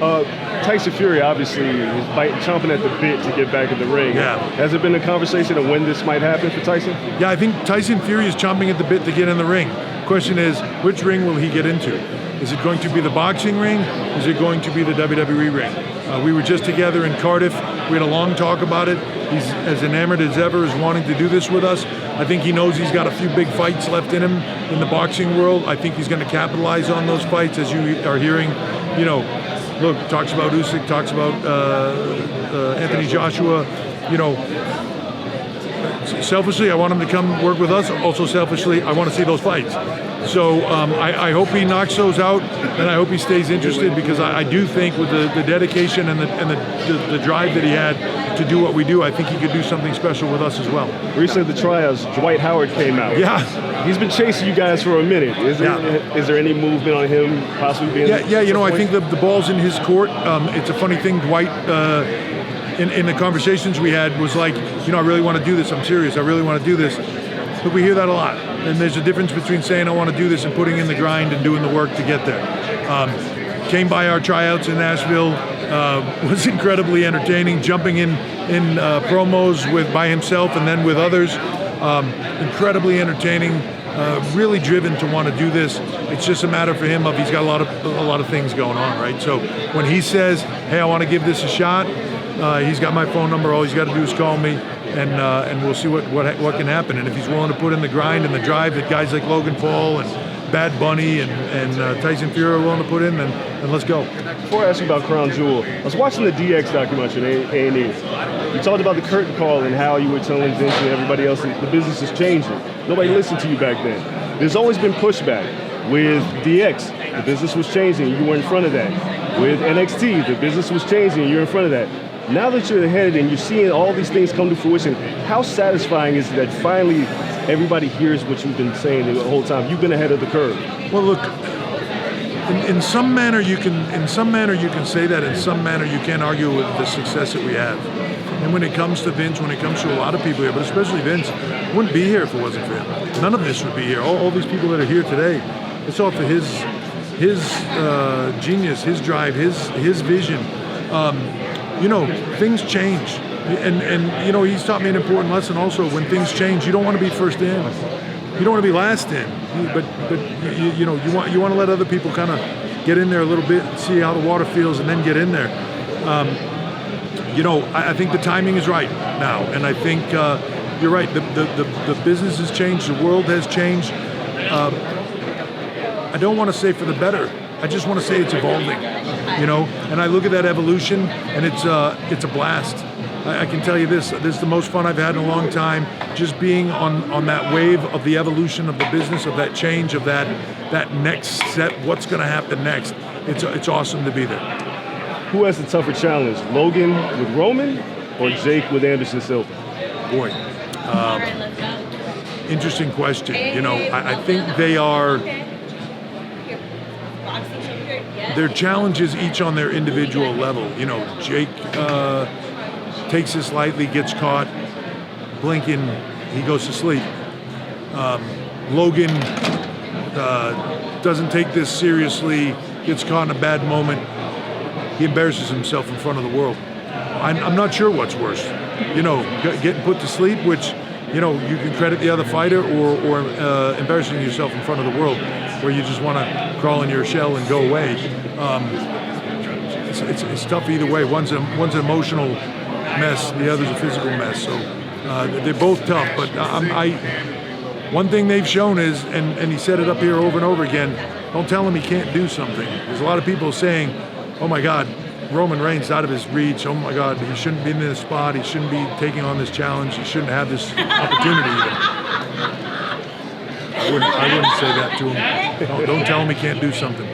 Tyson Fury obviously is chomping at the bit to get back in the ring. Yeah. Has there been a conversation of when this might happen for Tyson? Yeah, I think Tyson Fury is chomping at the bit to get in the ring. Question is, which ring will he get into? Is it going to be the boxing ring? Is it going to be the WWE ring? We were just together in Cardiff. We had a long talk about it. He's as enamored as ever as wanting to do this with us. I think he knows he's got a few big fights left in him in the boxing world. I think he's going to capitalize on those fights, as you are hearing. You know, look, talks about Usyk, talks about Anthony Joshua. You know, selfishly, I want him to come work with us. Also, selfishly, I want to see those fights. So I hope he knocks those out, and I hope he stays interested, because I do think with the dedication and the drive that he had to do what we do, I think he could do something special with us as well. Recently at the tryouts, Dwight Howard came out. Yeah. He's been chasing you guys for a minute. Is there any movement on him possibly being? Yeah. You know, I think the ball's in his court. It's a funny thing, Dwight. In the conversations we had was like, you know, I really want to do this. I'm serious. I really want to do this. But we hear that a lot. And there's a difference between saying I want to do this and putting in the grind and doing the work to get there. Came by our tryouts in Nashville. Was incredibly entertaining. Jumping in promos by himself and then with others. Incredibly entertaining. Really driven to want to do this. It's just a matter for him of he's got a lot of things going on, right? So when he says, "Hey, I want to give this a shot," he's got my phone number. All he's got to do is call me, and we'll see what can happen. And if he's willing to put in the grind and the drive that guys like Logan Paul and Bad Bunny and Tyson Fury are willing to put in, then let's go. Before I ask you about Crown Jewel, I was watching the DX documentary on A&E. You talked about the curtain call and how you were telling Vince and everybody else that the business is changing. Nobody listened to you back then. There's always been pushback. With DX, the business was changing, you were in front of that. With NXT, the business was changing, you're in front of that. Now that you're ahead and you're seeing all these things come to fruition, how satisfying is it that finally everybody hears what you've been saying the whole time? You've been ahead of the curve. Well, look, in some manner you can say that. In some manner you can't argue with the success that we have. And when it comes to Vince, when it comes to a lot of people here, but especially Vince, wouldn't be here if it wasn't for him. None of this would be here. All these people that are here today, it's all for his genius, his drive, his vision. You know, things change. And you know, he's taught me an important lesson also. When things change, you don't want to be first in. You don't want to be last in. But you know, you want to let other people kind of get in there a little bit, see how the water feels, and then get in there. You know, I think the timing is right now, and I think you're right. The business has changed. The world has changed. I don't want to say for the better. I just want to say it's evolving. You know, and I look at that evolution, and it's a blast. I can tell you this is the most fun I've had in a long time, just being on that wave of the evolution of the business, of that change, of that next step, what's going to happen next. It's awesome to be there. Who has the tougher challenge, Logan with Roman or Jake with Anderson Silva? Boy, interesting question. You know, I think they're challenges each on their individual level. You know, Jake takes this lightly, gets caught, blinking, he goes to sleep. Logan doesn't take this seriously, gets caught in a bad moment, he embarrasses himself in front of the world. I'm not sure what's worse. You know, getting put to sleep, which, you know, you can credit the other fighter, or embarrassing yourself in front of the world, where you just want to crawl in your shell and go away. It's tough either way. One's an emotional mess, the other's a physical mess. So they're both tough. But one thing they've shown is, and he said it up here over and over again, don't tell him he can't do something. There's a lot of people saying, oh my God, Roman Reigns out of his reach. Oh my God, he shouldn't be in this spot. He shouldn't be taking on this challenge. He shouldn't have this opportunity even. I wouldn't say that to him. Don't tell him he can't do something.